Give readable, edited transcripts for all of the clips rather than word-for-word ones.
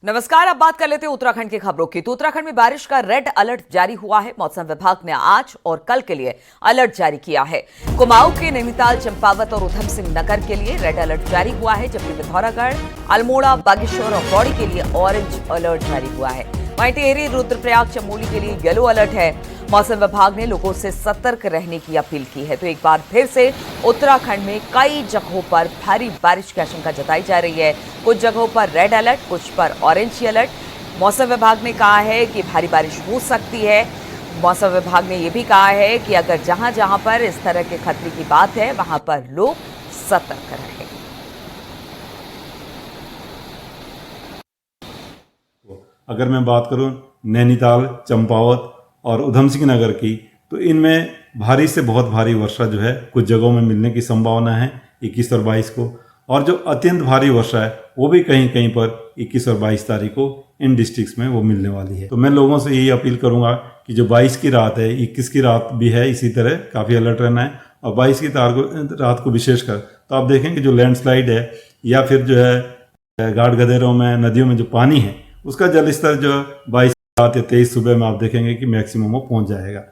नमस्कार। अब बात कर लेते हैं उत्तराखंड की खबरों की। तो उत्तराखंड में बारिश का रेड अलर्ट जारी हुआ है। मौसम विभाग ने आज और कल के लिए अलर्ट जारी किया है। कुमाऊं के नैनीताल, चंपावत और उधम सिंह नगर के लिए रेड अलर्ट जारी हुआ है, जबकि पिथौरागढ़, अल्मोड़ा, बागेश्वर और पौड़ी के लिए ऑरेंज अलर्ट जारी हुआ है। वहीं टिहरी, रुद्रप्रयाग, चमोली के लिए येलो अलर्ट है। मौसम विभाग ने लोगों से सतर्क रहने की अपील की है। तो एक बार फिर से उत्तराखंड में कई जगहों पर भारी बारिश की आशंका जताई जा रही है। कुछ जगहों पर रेड अलर्ट, कुछ पर ऑरेंज अलर्ट। मौसम विभाग ने कहा है कि भारी बारिश हो सकती है। मौसम विभाग ने यह भी कहा है कि अगर जहां जहां पर इस तरह के खतरे की बात है, वहां पर लोग सतर्क रहें। अगर मैं बात करूं नैनीताल, चंपावत और उधम सिंह नगर की, तो इनमें भारी से बहुत भारी वर्षा जो है कुछ जगहों में मिलने की संभावना है 21 और 22 को। और जो अत्यंत भारी वर्षा है वो भी कहीं कहीं पर 21 और 22 तारीख को इन डिस्ट्रिक्ट्स में वो मिलने वाली है। तो मैं लोगों से यही अपील करूंगा कि जो 22 की रात है, 21 की रात भी है, इसी तरह काफ़ी अलर्ट रहना है। और 22 की रात को विशेषकर तो आप देखेंगे जो लैंडस्लाइड है या फिर जो है घाट गदेरों में, नदियों में जो पानी है, उसका जल स्तर जो 22 रात या 23 सुबह में आप देखेंगे कि मैक्सिमम वो पहुंच जाएगा।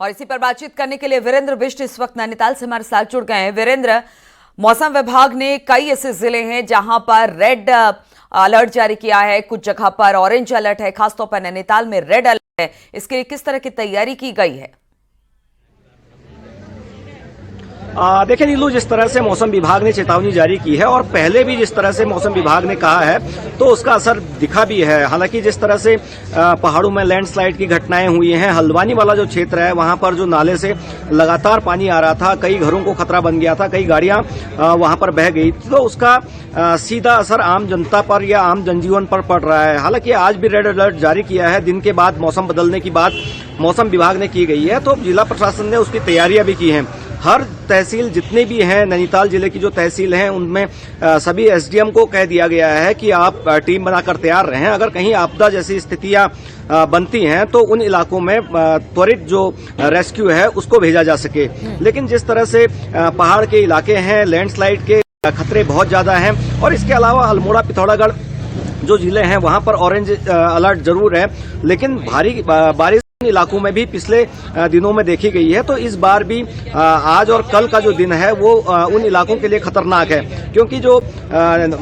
और इसी पर बातचीत करने के लिए वीरेंद्र बिष्ट इस वक्त नैनीताल से हमारे साथ जुड़ गए हैं। वीरेंद्र, मौसम विभाग ने कई ऐसे जिले हैं जहां पर रेड अलर्ट जारी किया है, कुछ जगह पर ऑरेंज अलर्ट है, खासतौर पर नैनीताल में रेड अलर्ट है। इसके लिए किस तरह की तैयारी की गई है? देखिए नीलू, जिस तरह से मौसम विभाग ने चेतावनी जारी की है और पहले भी जिस तरह से मौसम विभाग ने कहा है, तो उसका असर दिखा भी है। हालांकि जिस तरह से पहाड़ों में लैंडस्लाइड की घटनाएं हुई हैं, हल्द्वानी वाला जो क्षेत्र है वहां पर जो नाले से लगातार पानी आ रहा था, कई घरों को खतरा बन गया था, कई गाड़ियां वहां पर बह गई, तो उसका सीधा असर आम जनता पर या आम जनजीवन पर पड़ रहा है। हालांकि आज भी रेड अलर्ट जारी किया है, दिन के बाद मौसम बदलने की बात मौसम विभाग ने की गई है, तो जिला प्रशासन ने उसकी तैयारियां भी की हैं। हर तहसील जितने भी हैं, नैनीताल जिले की जो तहसील हैं, उनमें सभी एसडीएम को कह दिया गया है कि आप टीम बनाकर तैयार रहें। अगर कहीं आपदा जैसी स्थितियां बनती हैं तो उन इलाकों में त्वरित जो रेस्क्यू है उसको भेजा जा सके। लेकिन जिस तरह से पहाड़ के इलाके हैं, लैंडस्लाइड के खतरे बहुत ज्यादा हैं, और इसके अलावा अल्मोड़ा, पिथौरागढ़ जो जिले हैं वहां पर ऑरेंज अलर्ट जरूर है, लेकिन भारी बारिश इलाकों में भी पिछले दिनों में देखी गई है। तो इस बार भी आज और कल का जो दिन है वो उन इलाकों के लिए खतरनाक है, क्योंकि जो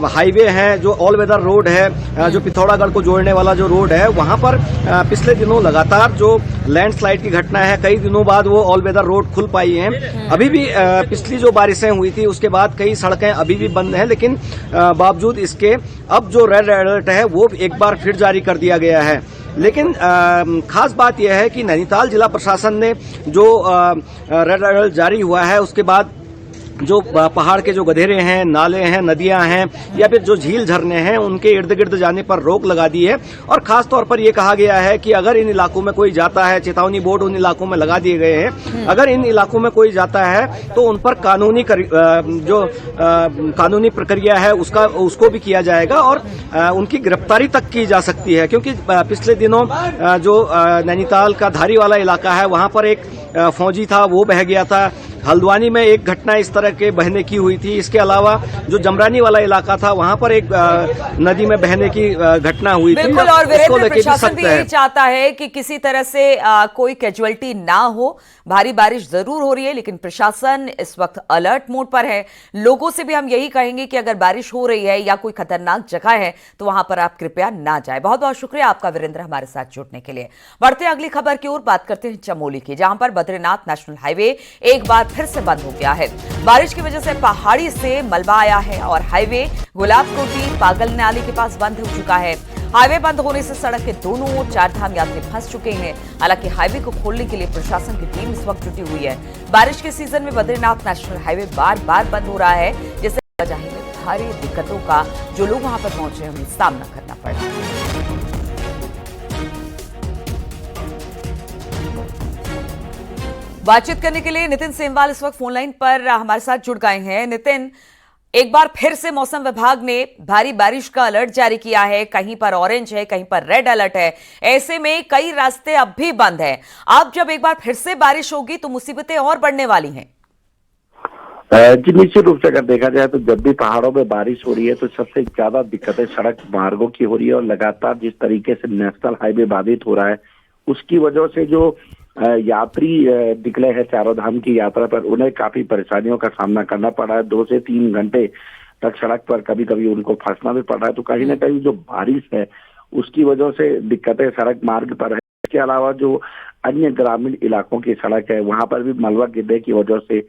हाईवे है, जो ऑल वेदर रोड है, जो पिथौरागढ़ को जोड़ने वाला जो रोड है, वहां पर पिछले दिनों लगातार जो लैंडस्लाइड की घटना है, कई दिनों बाद वो ऑल वेदर रोड खुल पाई है। अभी भी पिछली जो बारिशें हुई थी उसके बाद कई सड़कें अभी भी बंद हैं, लेकिन बावजूद इसके अब जो रेड अलर्ट है वो एक बार फिर जारी कर दिया गया है। लेकिन खास बात यह है कि नैनीताल जिला प्रशासन ने जो रेड अलर्ट जारी हुआ है उसके बाद जो पहाड़ के जो गधेरे हैं, नाले हैं, नदियां हैं या फिर जो झील झरने हैं, उनके इर्द गिर्द जाने पर रोक लगा दी है। और खास तौर पर यह कहा गया है कि अगर इन इलाकों में कोई जाता है, चेतावनी बोर्ड उन इलाकों में लगा दिए गए हैं, अगर इन इलाकों में कोई जाता है तो उन पर कानूनी प्रक्रिया है उसको भी किया जाएगा और उनकी गिरफ्तारी तक की जा सकती है। क्योंकि पिछले दिनों जो नैनीताल का धारी वाला इलाका है वहां पर एक फौजी था, वो बह गया था। हल्द्वानी में एक घटना इस तरह के बहने की हुई थी। इसके अलावा जो जमरानी वाला इलाका था वहां पर एक नदी में बहने की घटना हुई थी। बिल्कुल, और वीरेंद्र, प्रशासन भी यही चाहता है कि किसी तरह से कोई कैजुअल्टी ना हो। भारी बारिश जरूर हो रही है, लेकिन प्रशासन इस वक्त अलर्ट मोड पर है। लोगों से भी हम यही कहेंगे कि अगर बारिश हो रही है या कोई खतरनाक जगह है तो वहां पर आप कृपया ना जाए। बहुत बहुत शुक्रिया आपका वीरेंद्र, हमारे साथ जुड़ने के लिए। बढ़ते अगली खबर की ओर, बात करते हैं चमोली की, जहां पर बद्रीनाथ नेशनल हाईवे एक बार फिर से बंद हो गया है। बारिश की वजह से पहाड़ी से मलबा आया है और हाईवे गुलाबकोटी पागल नाली के पास बंद हो चुका है। हाईवे बंद होने से सड़क के दोनों ओर चारधाम यात्री फंस चुके हैं। हालांकि हाईवे को खोलने के लिए प्रशासन की टीम इस वक्त जुटी हुई है। बारिश के सीजन में बद्रीनाथ नेशनल हाईवे बार बार बंद हो रहा है, जिससे आवाजाही में भारी दिक्कतों का जो लोग वहां पर पहुंचे उन्हें सामना करना पड़ रहा है। बातचीत करने के लिए नितिन सेमवाल इस वक्त फोन लाइन पर हमारे साथ जुड़ गए हैं। नितिन, एक बार फिर से मौसम विभाग ने भारी बारिश का अलर्ट जारी किया है। कहीं पर ऑरेंज है, कहीं पर रेड अलर्ट है। ऐसे में कई रास्ते अब भी बंद हैं। अब जब एक बार फिर से बारिश होगी तो मुसीबतें और बढ़ने वाली हैं। जी निश्चित रूप से अगर देखा जाए तो जब भी पहाड़ों में बारिश हो रही है तो सबसे ज्यादा दिक्कतें सड़क मार्गों की हो रही है, और लगातार जिस तरीके से नेशनल हाईवे बाधित हो रहा है उसकी वजह से जो यात्री निकले हैं चारों धाम की यात्रा पर, उन्हें काफी परेशानियों का सामना करना पड़ रहा है। 2 से 3 घंटे तक सड़क पर कभी कभी उनको फंसना भी पड़ रहा है। तो कहीं ना कहीं जो बारिश है उसकी वजह से दिक्कतें सड़क मार्ग पर है। इसके अलावा जो अन्य ग्रामीण इलाकों की सड़क है वहां पर भी मलबा गिरने की वजह से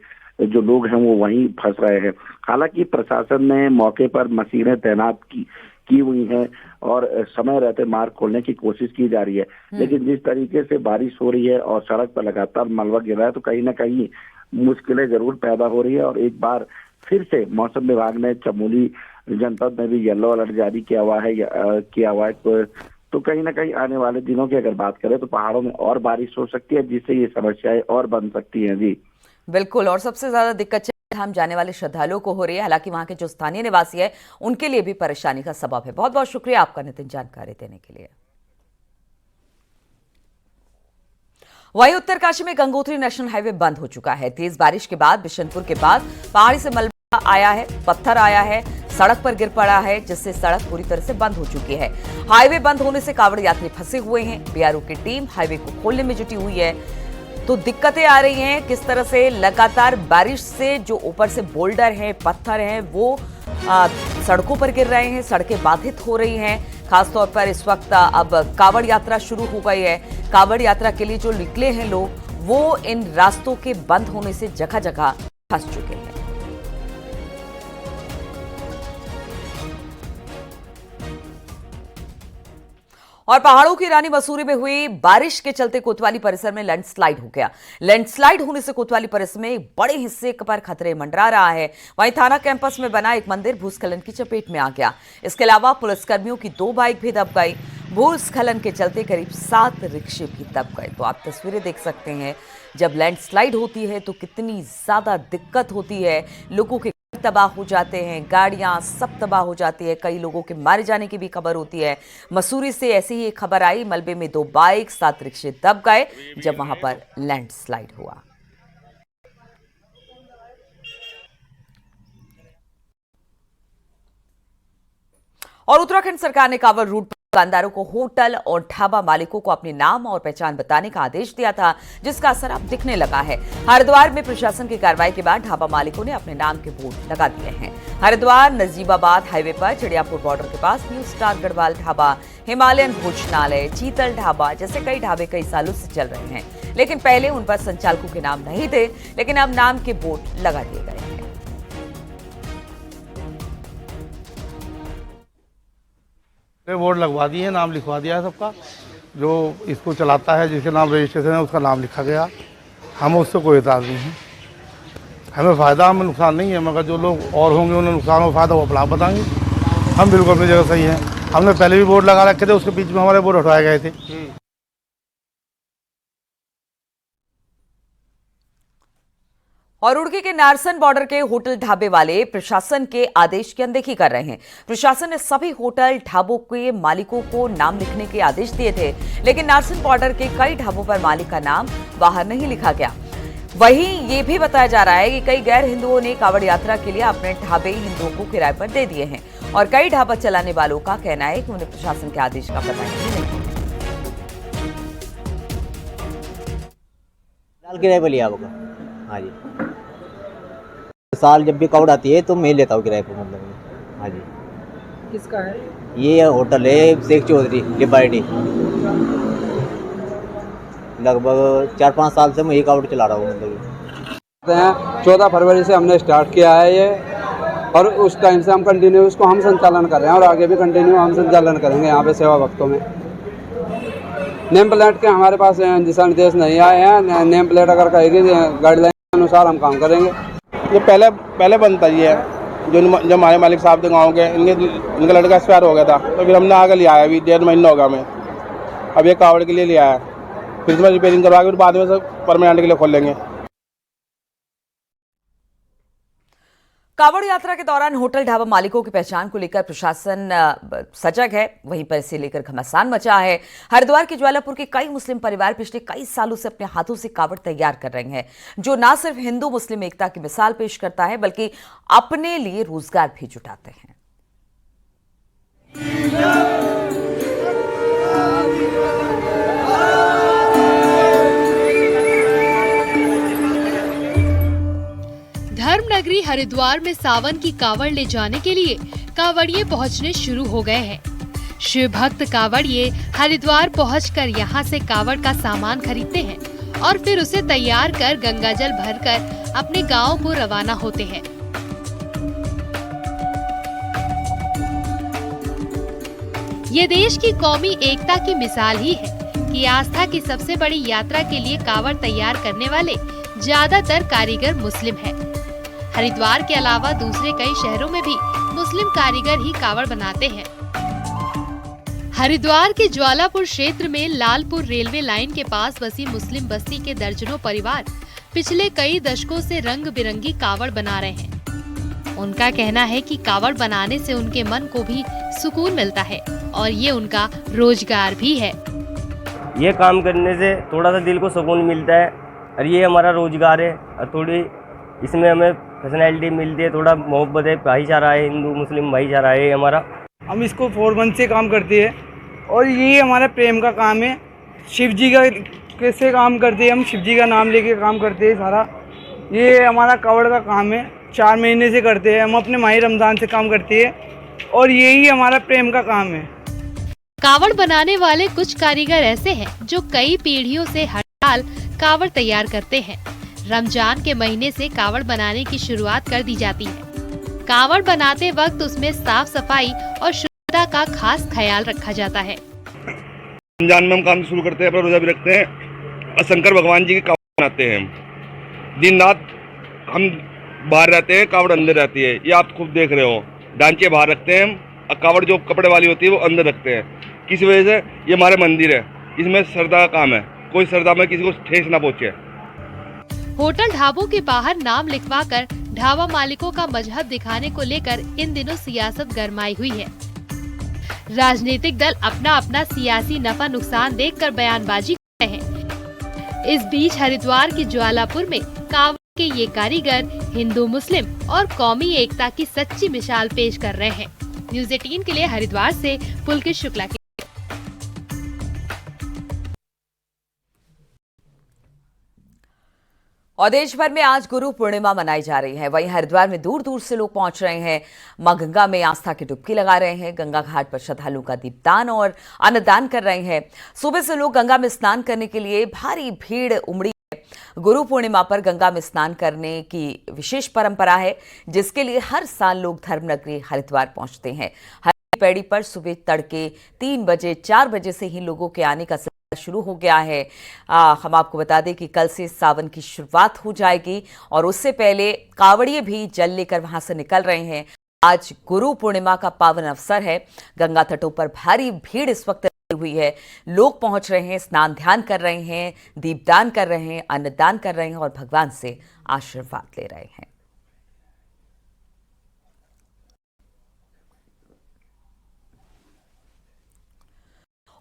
जो लोग हैं वो वहीं फंस रहे हैं। हालांकि प्रशासन ने मौके पर मशीनें तैनात की हुई हैं और समय रहते मार्ग खोलने की कोशिश की जा रही है, लेकिन जिस तरीके से बारिश हो रही है और सड़क पर लगातार मलबा गिर रहा है तो कहीं ना कहीं मुश्किलें जरूर पैदा हो रही है। और एक बार फिर से मौसम विभाग ने चमोली जनपद में भी येलो अलर्ट जारी किया हुआ है। तो कहीं ना कहीं आने वाले दिनों की अगर बात करें तो पहाड़ों में और बारिश हो सकती है, जिससे ये समस्याएं और बन सकती हैं। जी बिल्कुल, और सबसे ज्यादा दिक्कत धाम जाने वाले श्रद्धालुओं को हो रही है। हालांकि वहां के जो स्थानीय निवासी है उनके लिए भी परेशानी का सबब है। बहुत बहुत शुक्रिया आपका नितिन, जानकारी देने के लिए। वहीं उत्तरकाशी में गंगोत्री नेशनल हाईवे बंद हो चुका है। तेज बारिश के बाद बिशनपुर के बाद पहाड़ी से मलबा आया है, पत्थर आया है, सड़क पर गिर पड़ा है, जिससे सड़क पूरी तरह से बंद हो चुकी है। हाईवे बंद होने से कांवड़ यात्री फंसे हुए हैं। बीआरओ की टीम हाईवे को खोलने में जुटी हुई है। तो दिक्कतें आ रही हैं किस तरह से, लगातार बारिश से जो ऊपर से बोल्डर हैं, पत्थर हैं, वो सड़कों पर गिर रहे हैं, सड़कें बाधित हो रही हैं। खासतौर पर इस वक्त अब कांवड़ यात्रा शुरू हो गई है। कांवड़ यात्रा के लिए जो निकले हैं लोग वो इन रास्तों के बंद होने से जगह जगह फंस चुके हैं। और पहाड़ों की रानी मसूरी में हुई बारिश के चलते कोतवाली परिसर में लैंडस्लाइड हो गया। लैंडस्लाइड होने से कोतवाली परिसर में एक बड़े हिस्से पर खतरे मंडरा रहा है। वहीं थाना कैंपस में बना एक मंदिर भूस्खलन की चपेट में आ गया। इसके अलावा पुलिसकर्मियों की 2 बाइक भी दब गई। भूस्खलन के चलते करीब 7 रिक्शे भी दब गए। तो आप तस्वीरें देख सकते हैं, जब लैंडस्लाइड होती है तो कितनी ज्यादा दिक्कत होती है। लोगों के तबाह हो जाते हैं, गाड़ियां सब तबाह हो जाती है, कई लोगों के मारे जाने की भी खबर होती है। मसूरी से ऐसी ही एक खबर आई, मलबे में 2 बाइक 7 रिक्शे दब गए जब वहां पर लैंडस्लाइड हुआ। और उत्तराखंड सरकार ने कांवड़ रूट दुकानदारों को, होटल और ढाबा मालिकों को अपने नाम और पहचान बताने का आदेश दिया था, जिसका असर अब दिखने लगा है। हरिद्वार में प्रशासन की कार्रवाई के बाद ढाबा मालिकों ने अपने नाम के बोर्ड लगा दिए हैं। हरिद्वार नजीबाबाद हाईवे पर चिड़ियापुर बॉर्डर के पास new star Garhwal dhaba, Himalayan भोजनालय, चीतल ढाबा जैसे कई ढाबे कई सालों से चल रहे हैं, लेकिन पहले उन पर संचालकों के नाम नहीं थे, लेकिन अब नाम के बोर्ड लगा दिए गए हैं। बोर्ड लगवा दिए, नाम लिखवा दिया है सबका। जो इसको चलाता है, जिसके नाम रजिस्ट्रेशन है, उसका नाम लिखा गया। हमें उससे कोई एतराज़ नहीं है। हमें फ़ायदा, हमें नुकसान नहीं है, मगर जो लोग और होंगे उन्हें नुकसान और फ़ायदा वो अपना आप बताएंगे। हम बिल्कुल अपनी जगह सही हैं। हमने पहले भी बोर्ड लगा रखे थे, उसके बीच में हमारे बोर्ड हटवाए गए थे। और रुड़की के नारसन बॉर्डर के होटल ढाबे वाले प्रशासन के आदेश की अनदेखी कर रहे हैं। प्रशासन ने सभी होटल ढाबों के मालिकों को नाम लिखने के आदेश दिए थे, लेकिन नारसन बॉर्डर के कई ढाबों पर मालिक का नाम बाहर नहीं लिखा गया। वहीं ये भी बताया जा रहा है कि कई गैर हिंदुओं ने कांवड़ यात्रा के लिए अपने ढाबे हिंदुओं को किराए पर दे दिए हैं, और कई ढाबा चलाने वालों का कहना है कि उन्हें प्रशासन के आदेश का पता ही नहीं। किराए पर लिया होगा। हाँ जी, साल जब भी कावड़ आती है तो मैं लेता हूँ किराए पर, मतलब। हाँ जी। किसका है ये होटल है शेख चौधरी लिबार्टी। लगभग 4-5 साल से मैं ये कावड़ चला रहा हूँ, मतलब। 14 फरवरी से हमने स्टार्ट किया है ये, और उस टाइम से हम कंटिन्यू इसको हम संचालन कर रहे हैं, और आगे भी कंटिन्यू हम संचालन करेंगे यहाँ पे सेवा वक्तों में। नेम प्लेट के हमारे पास दिशा निर्देश नहीं आए हैं। नेम प्लेट अगर कहेगी गाइडलाइन के अनुसार हम काम करेंगे। ये पहले बनता ही है। जो हमारे मालिक साहब थे गाँव के, इनका लड़का एक्सपायर हो गया था, तो फिर हमने आगे लिया है। अभी 1.5 महीना होगा हमें। अब ये कावड़ के लिए लिया है, फिर इसमें रिपेयरिंग करवा के फिर बाद में सब परमानेंट के लिए खोल लेंगे। कांवड़ यात्रा के दौरान होटल ढाबा मालिकों की पहचान को लेकर प्रशासन सजग है, वहीं पर इसे लेकर घमासान मचा है। हरिद्वार के ज्वालापुर के कई मुस्लिम परिवार पिछले कई सालों से अपने हाथों से कांवड़ तैयार कर रहे हैं, जो न सिर्फ हिंदू मुस्लिम एकता की मिसाल पेश करता है बल्कि अपने लिए रोजगार भी जुटाते हैं। धर्मनगरी हरिद्वार में सावन की कांवड़ ले जाने के लिए कांवड़िए पहुंचने शुरू हो गए हैं। शिव भक्त कांवड़िए हरिद्वार पहुंचकर यहां से कांवड़ का सामान खरीदते हैं और फिर उसे तैयार कर गंगाजल भरकर अपने गांव को रवाना होते हैं। ये देश की कौमी एकता की मिसाल ही है कि आस्था की सबसे बड़ी यात्रा के लिए कांवड़ तैयार करने वाले ज्यादातर कारीगर मुस्लिम हैं। हरिद्वार के अलावा दूसरे कई शहरों में भी मुस्लिम कारीगर ही कांवड़ बनाते हैं। हरिद्वार के ज्वालापुर क्षेत्र में लालपुर रेलवे लाइन के पास बसी मुस्लिम बस्ती के दर्जनों परिवार पिछले कई दशकों से रंग बिरंगी कांवड़ बना रहे हैं। उनका कहना है कि कांवड़ बनाने से उनके मन को भी सुकून मिलता है और ये उनका रोजगार भी है। ये काम करने से थोड़ा सा दिल को सुकून मिलता है और ये हमारा रोजगार है और थोड़ी इसमें हमें फैसिलिटी मिलती है, थोड़ा मोहब्बत है, भाईचारा है, हिंदू मुस्लिम भाईचारा है हमारा। हम इसको 4 मंथ से काम करते हैं और ये हमारा प्रेम का काम है। शिव जी का कैसे काम करते हैं, हम शिव जी का नाम लेके काम करते हैं सारा। ये हमारा कांवड़ का काम है, 4 महीने से करते हैं हम, अपने माही रमजान से काम करते हैं और यही हमारा प्रेम का काम है। कांवड़ बनाने वाले कुछ कारीगर ऐसे हैं जो कई पीढ़ियों से हर साल कांवड़ तैयार करते हैं। रमजान के महीने से कांवड़ बनाने की शुरुआत कर दी जाती है। कांवड़ बनाते वक्त उसमें साफ सफाई और शुद्धता का खास ख्याल रखा जाता है। रमजान में हम काम शुरू करते हैं, अपना रोजा भी रखते हैं और शंकर भगवान जी की कांवड़ बनाते हैं। दिन रात हम बाहर रहते हैं, कांवड़ अंदर रहती है। ये आप खुद देख रहे हो, डांचे बाहर रखते हैं और कांवड़ जो कपड़े वाली होती है वो अंदर रखते हैं। किस वजह से? ये हमारे मंदिर है, इसमें श्रद्धा का काम है, कोई श्रद्धा में किसी को ठेस ना पहुँचे। होटल ढाबों के बाहर नाम लिखवाकर ढाबा मालिकों का मजहब दिखाने को लेकर इन दिनों सियासत गरमाई हुई है। राजनीतिक दल अपना अपना सियासी नफा नुकसान देखकर बयानबाजी कर रहे हैं। इस बीच हरिद्वार के ज्वालापुर में कांवड़ के ये कारीगर हिंदू मुस्लिम और कौमी एकता की सच्ची मिसाल पेश कर रहे हैं। न्यूज़ 18 के लिए हरिद्वार से पुलकित शुक्ला की। और देश भर में आज गुरु पूर्णिमा मनाई जा रही है। वहीं हरिद्वार में दूर दूर से लोग पहुंच रहे हैं, मां गंगा में आस्था की डुबकी लगा रहे हैं। गंगा घाट पर श्रद्धालुओं का दीपदान और अन्नदान कर रहे हैं। सुबह से लोग गंगा में स्नान करने के लिए भारी भीड़ उमड़ी है। गुरु पूर्णिमा पर गंगा में स्नान करने की विशेष परंपरा है, जिसके लिए हर साल लोग धर्मनगरी हरिद्वार पहुंचते हैं। हरी पैड़ी पर सुबह तड़के 3 बजे 4 बजे से ही लोगों के आने का शुरू हो गया है। हम आपको बता दें कि कल से सावन की शुरुआत हो जाएगी और उससे पहले कांवड़िए भी जल लेकर वहां से निकल रहे हैं। आज गुरु पूर्णिमा का पावन अवसर है। गंगा तटों पर भारी भीड़ इस वक्त लगी हुई है। लोग पहुंच रहे हैं, स्नान ध्यान कर रहे हैं, दीपदान कर रहे हैं, अन्नदान कर रहे हैं और भगवान से आशीर्वाद ले रहे हैं।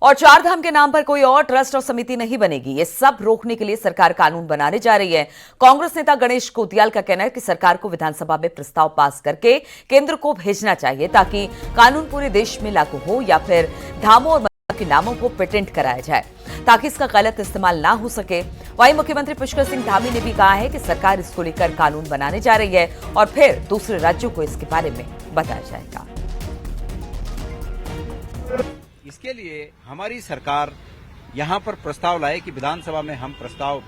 और 4 धाम के नाम पर कोई और ट्रस्ट और समिति नहीं बनेगी। ये सब रोकने के लिए सरकार कानून बनाने जा रही है। कांग्रेस नेता गणेश कोतियाल का कहना है कि सरकार को विधानसभा में प्रस्ताव पास करके केंद्र को भेजना चाहिए ताकि कानून पूरे देश में लागू हो, या फिर धामों और मंदिरों के नामों को पेटेंट कराया जाए ताकि इसका गलत इस्तेमाल ना हो सके। वहीं मुख्यमंत्री पुष्कर सिंह धामी ने भी कहा है कि सरकार इसको लेकर कानून बनाने जा रही है और फिर दूसरे राज्यों को इसके बारे में बताया जाएगा। इसके लिए हमारी सरकार यहाँ पर प्रस्ताव लाए कि विधानसभा में हम प्रस्ताव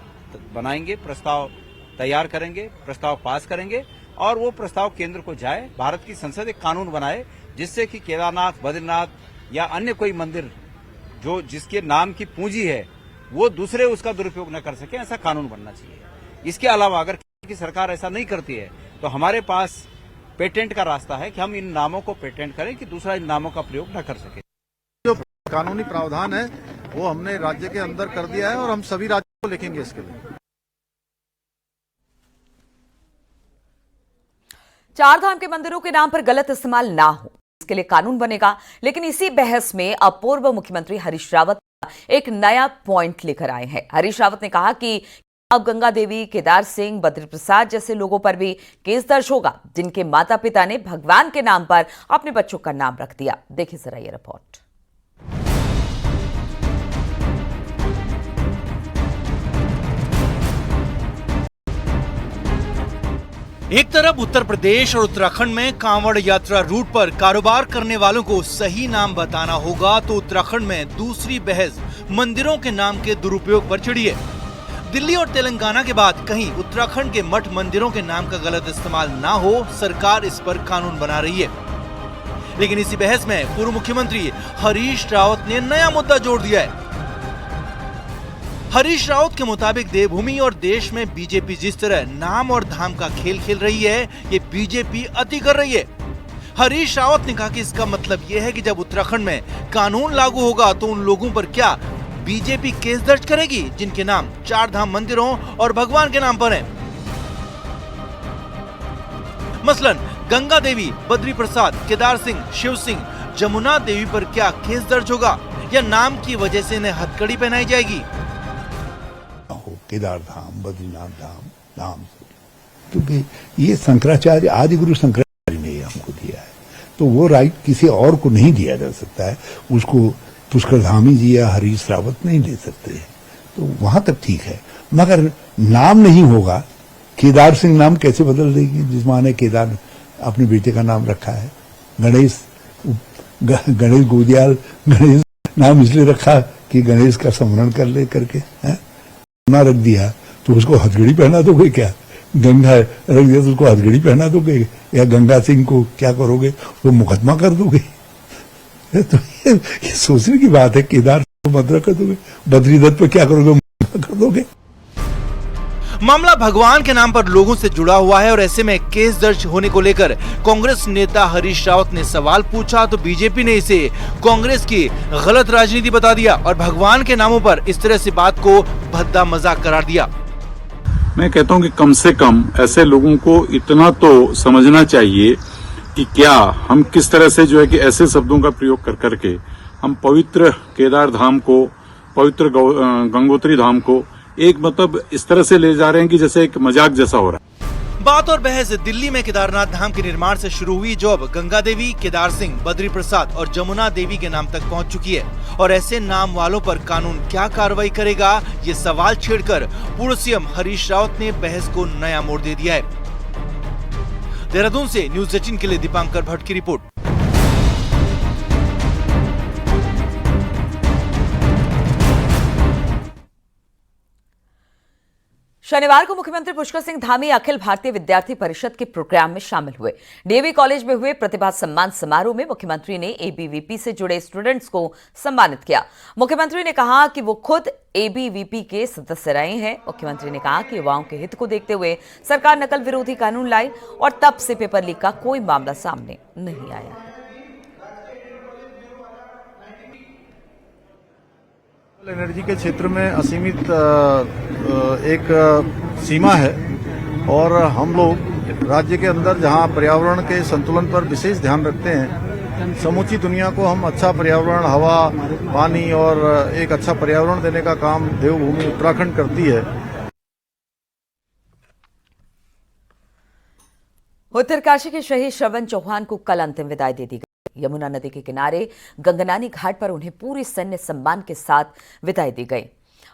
बनाएंगे, प्रस्ताव तैयार करेंगे, प्रस्ताव पास करेंगे और वो प्रस्ताव केंद्र को जाए। भारत की संसद एक कानून बनाए जिससे कि केदारनाथ, बद्रीनाथ या अन्य कोई मंदिर जो जिसके नाम की पूंजी है वो दूसरे उसका दुरुपयोग न कर सके, ऐसा कानून बनना चाहिए। इसके अलावा अगर की सरकार ऐसा नहीं करती है तो हमारे पास पेटेंट का रास्ता है कि हम इन नामों को पेटेंट करें कि दूसरा इन नामों का प्रयोग न कर सके। जो कानूनी प्रावधान है वो हमने राज्य के अंदर कर दिया है और हम सभी राज्यों को लिखेंगे इसके लिए। चार धाम के मंदिरों के नाम पर गलत इस्तेमाल ना हो, इसके लिए कानून बनेगा। लेकिन इसी बहस में अब पूर्व मुख्यमंत्री हरीश रावत एक नया पॉइंट लेकर आए हैं। हरीश रावत ने कहा कि अब गंगा देवी, केदार सिंह, बद्री प्रसाद जैसे लोगों पर भी केस दर्ज होगा जिनके माता पिता ने भगवान के नाम पर अपने बच्चों का नाम रख दिया। देखिए जरा ये रिपोर्ट। एक तरफ उत्तर प्रदेश और उत्तराखंड में कांवड़ यात्रा रूट पर कारोबार करने वालों को सही नाम बताना होगा, तो उत्तराखंड में दूसरी बहस मंदिरों के नाम के दुरुपयोग पर छिड़ी है। दिल्ली और तेलंगाना के बाद कहीं उत्तराखंड के मठ मंदिरों के नाम का गलत इस्तेमाल ना हो, सरकार इस पर कानून बना रही है। लेकिन इसी बहस में पूर्व मुख्यमंत्री हरीश रावत ने नया मुद्दा जोड़ दिया है। हरीश रावत के मुताबिक देवभूमि और देश में बीजेपी जिस तरह नाम और धाम का खेल खेल रही है, ये बीजेपी अति कर रही है। हरीश रावत ने कहा कि इसका मतलब ये है कि जब उत्तराखंड में कानून लागू होगा तो उन लोगों पर क्या बीजेपी केस दर्ज करेगी जिनके नाम चार धाम मंदिरों और भगवान के नाम पर हैं। मसलन गंगा देवी, बद्री प्रसाद, केदार सिंह, शिव सिंह, जमुना देवी पर क्या केस दर्ज होगा या नाम की वजह से इन्हें हथकड़ी पहनाई जाएगी। केदार धाम, बद्रीनाथ धाम नाम, क्योंकि ये शंकराचार्य, आदि गुरु शंकराचार्य ने हमको दिया है, तो वो राइट किसी और को नहीं दिया जा सकता है। उसको पुष्कर धामी जी या हरीश रावत नहीं ले सकते हैं, तो वहां तक ठीक है। मगर नाम नहीं होगा, केदार सिंह नाम कैसे बदल देगी जिस माँ ने केदार अपने बेटे का नाम रखा है। गणेश गोदियाल, गणेश नाम इसलिए रखा कि गणेश का स्मरण कर ले करके है ना, रख दिया तो उसको हथकड़ी पहना दोगे क्या? गंगा रख दिया तो उसको हथकड़ी पहना दोगे, या गंगा सिंह को क्या करोगे, वो मुकदमा कर दोगे? तो ये सोचने की बात है। केदार को मर्डर कर दोगे, बद्रीदत्त पर क्या करोगे, मुकदमा कर दोगे। मामला भगवान के नाम पर लोगों से जुड़ा हुआ है और ऐसे में केस दर्ज होने को लेकर कांग्रेस नेता हरीश रावत ने सवाल पूछा तो बीजेपी ने इसे कांग्रेस की गलत राजनीति बता दिया और भगवान के नामों पर इस तरह से बात को भद्दा मजाक करार दिया। मैं कहता हूं कि कम से कम ऐसे लोगों को इतना तो समझना चाहिए कि क्या हम किस तरह से जो है कि ऐसे शब्दों का प्रयोग कर करके हम पवित्र केदार धाम को, पवित्र गंगोत्री धाम को एक मतलब इस तरह से ले जा रहे हैं कि जैसे एक मजाक जैसा हो रहा है। बात और बहस दिल्ली में केदारनाथ धाम के निर्माण से शुरू हुई, जो अब गंगा देवी, केदार सिंह, बद्री प्रसाद और जमुना देवी के नाम तक पहुंच चुकी है। और ऐसे नाम वालों पर कानून क्या कार्रवाई करेगा, ये सवाल छेड़कर पूर्व सीएम हरीश रावत ने बहस को नया मोड़ दे दिया है। देहरादून से न्यूज 18 के लिए दीपांकर भट्ट की रिपोर्ट। शनिवार को मुख्यमंत्री पुष्कर सिंह धामी अखिल भारतीय विद्यार्थी परिषद के प्रोग्राम में शामिल हुए। डीएवी कॉलेज में हुए प्रतिभा सम्मान समारोह में मुख्यमंत्री ने एबीवीपी से जुड़े स्टूडेंट्स को सम्मानित किया। मुख्यमंत्री ने कहा कि वो खुद एबीवीपी के सदस्य रहे हैं। मुख्यमंत्री ने कहा कि युवाओं के हित को देखते हुए सरकार नकल विरोधी कानून लाई और तब से पेपर लीक का कोई मामला सामने नहीं आया। एनर्जी के क्षेत्र में असीमित एक सीमा है और हम लोग राज्य के अंदर जहां पर्यावरण के संतुलन पर विशेष ध्यान रखते हैं, समूची दुनिया को हम अच्छा पर्यावरण, हवा, पानी और एक अच्छा पर्यावरण देने का काम देवभूमि उत्तराखंड करती है। उत्तरकाशी के शहीद श्रवण चौहान को कल अंतिम विदाई दे दी गई। यमुना नदी के किनारे गंगनानी घाट पर उन्हें पूरे सैन्य सम्मान के साथ विदाई दी गई।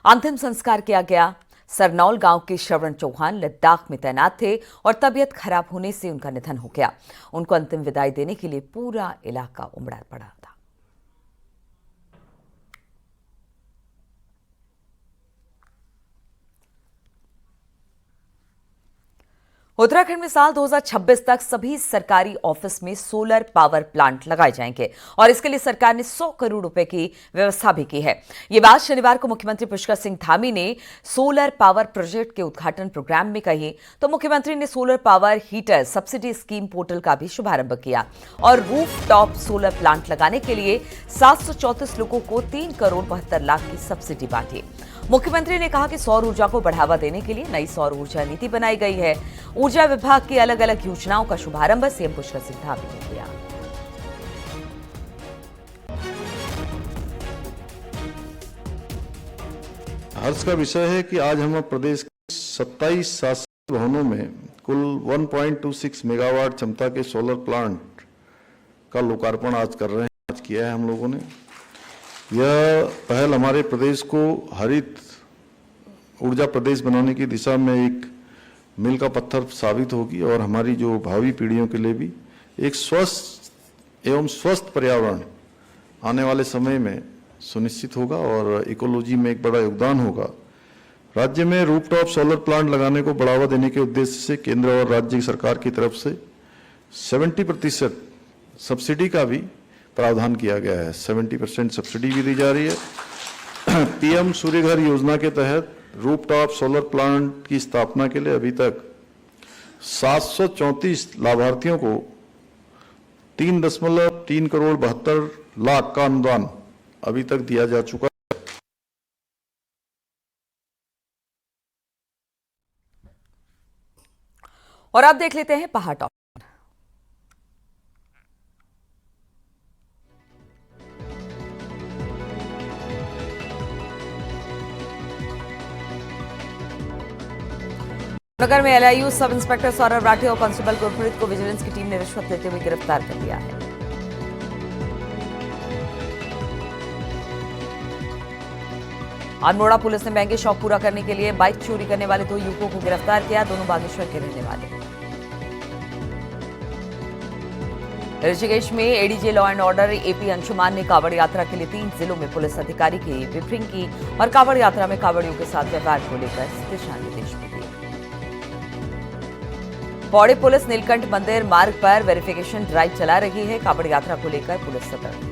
अंतिम संस्कार किया गया। सरनौल गांव के श्रवण चौहान लद्दाख में तैनात थे और तबीयत खराब होने से उनका निधन हो गया। उनको अंतिम विदाई देने के लिए पूरा इलाका उमड़ा पड़ा था। उत्तराखंड में साल 2026 तक सभी सरकारी ऑफिस में सोलर पावर प्लांट लगाए जाएंगे और इसके लिए सरकार ने 100 करोड़ रुपए की व्यवस्था भी की है। ये बात शनिवार को मुख्यमंत्री पुष्कर सिंह धामी ने सोलर पावर प्रोजेक्ट के उद्घाटन प्रोग्राम में कही तो मुख्यमंत्री ने solar power heater subsidy scheme portal का भी शुभारंभ किया और रूफ टॉप सोलर प्लांट लगाने के लिए 734 लोगों को 3 करोड़ 72 लाख की सब्सिडी बांटी। मुख्यमंत्री ने कहा कि सौर ऊर्जा को बढ़ावा देने के लिए नई सौर ऊर्जा नीति बनाई गई है। ऊर्जा विभाग की अलग अलग योजनाओं का शुभारंभ सीएम पुष्कर सिंह धामी ने किया। हर्ष का विषय है कि आज हम प्रदेश के 27 शासकीय भवनों में कुल 1.26 मेगावाट क्षमता के सोलर प्लांट का लोकार्पण आज कर रहे हैं। आज किया है हम लोगों ने। यह पहल हमारे प्रदेश को हरित ऊर्जा प्रदेश बनाने की दिशा में एक मील का पत्थर साबित होगी और हमारी जो भावी पीढ़ियों के लिए भी एक स्वस्थ एवं स्वस्थ पर्यावरण आने वाले समय में सुनिश्चित होगा और इकोलॉजी में एक बड़ा योगदान होगा। राज्य में रूफटॉप सोलर प्लांट लगाने को बढ़ावा देने के उद्देश्य से केंद्र और राज्य सरकार की तरफ से 70% सब्सिडी का भी प्रावधान किया गया है। 70% सब्सिडी भी दी जा रही है। पीएम सूर्य घर योजना के तहत रूफटॉप सोलर प्लांट की स्थापना के लिए अभी तक 734 लाभार्थियों को 3.3 करोड़ 72 लाख का अनुदान अभी तक दिया जा चुका है। और अब देख लेते हैं पहाड़ टॉप। नगर में LIU sub inspector Saurabh Rathi और कांस्टेबल गुरप्रीत को विजिलेंस की टीम ने रिश्वत लेते हुए गिरफ्तार कर लिया है। अल्मोड़ा पुलिस ने महंगे शौक पूरा करने के लिए बाइक चोरी करने वाले 2 युवकों को गिरफ्तार किया। दोनों बागेश्वर के रहने वाले हैं। ऋषिकेश में ADJ law and order AP Anshuman ने कांवड़ यात्रा के लिए 3 जिलों में पुलिस अधिकारी की ब्रीफिंग की और कांवड़ यात्रा में कांवड़ियों के साथ व्यवहार को लेकर दिशा निर्देश भी दिए। पौड़ी पुलिस नीलकंठ मंदिर मार्ग पर वेरिफिकेशन ड्राइव चला रही है। कांवड़ यात्रा को लेकर पुलिस सतर्क है।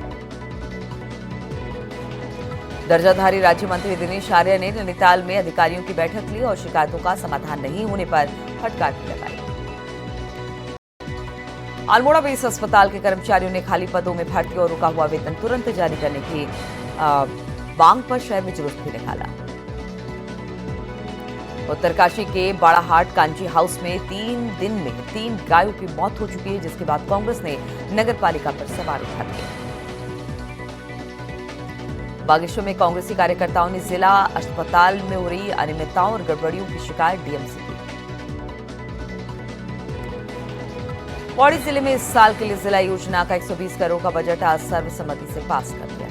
दर्जाधारी राज्य मंत्री दिनेश आर्य ने नैनीताल में अधिकारियों की बैठक ली और शिकायतों का समाधान नहीं होने पर फटकार भी लगाई। अल्मोड़ा बेस अस्पताल के कर्मचारियों ने खाली पदों में भर्ती और रुका हुआ वेतन तुरंत जारी करने की मांग पर शहर में जुलूस भी निकाला। उत्तरकाशी के बाड़ाहाट कांची हाउस में 3 दिन में 3 गायों की मौत हो चुकी है, जिसके बाद कांग्रेस ने नगरपालिका पर सवाल उठा दिए। बागेश्वर में कांग्रेसी कार्यकर्ताओं ने जिला अस्पताल में हो रही अनियमितताओं और गड़बड़ियों की शिकायत डीएम से की। पौड़ी जिले में इस साल के लिए जिला योजना का 120 करोड़ का बजट आज सर्वसम्मति से पास कर दिया।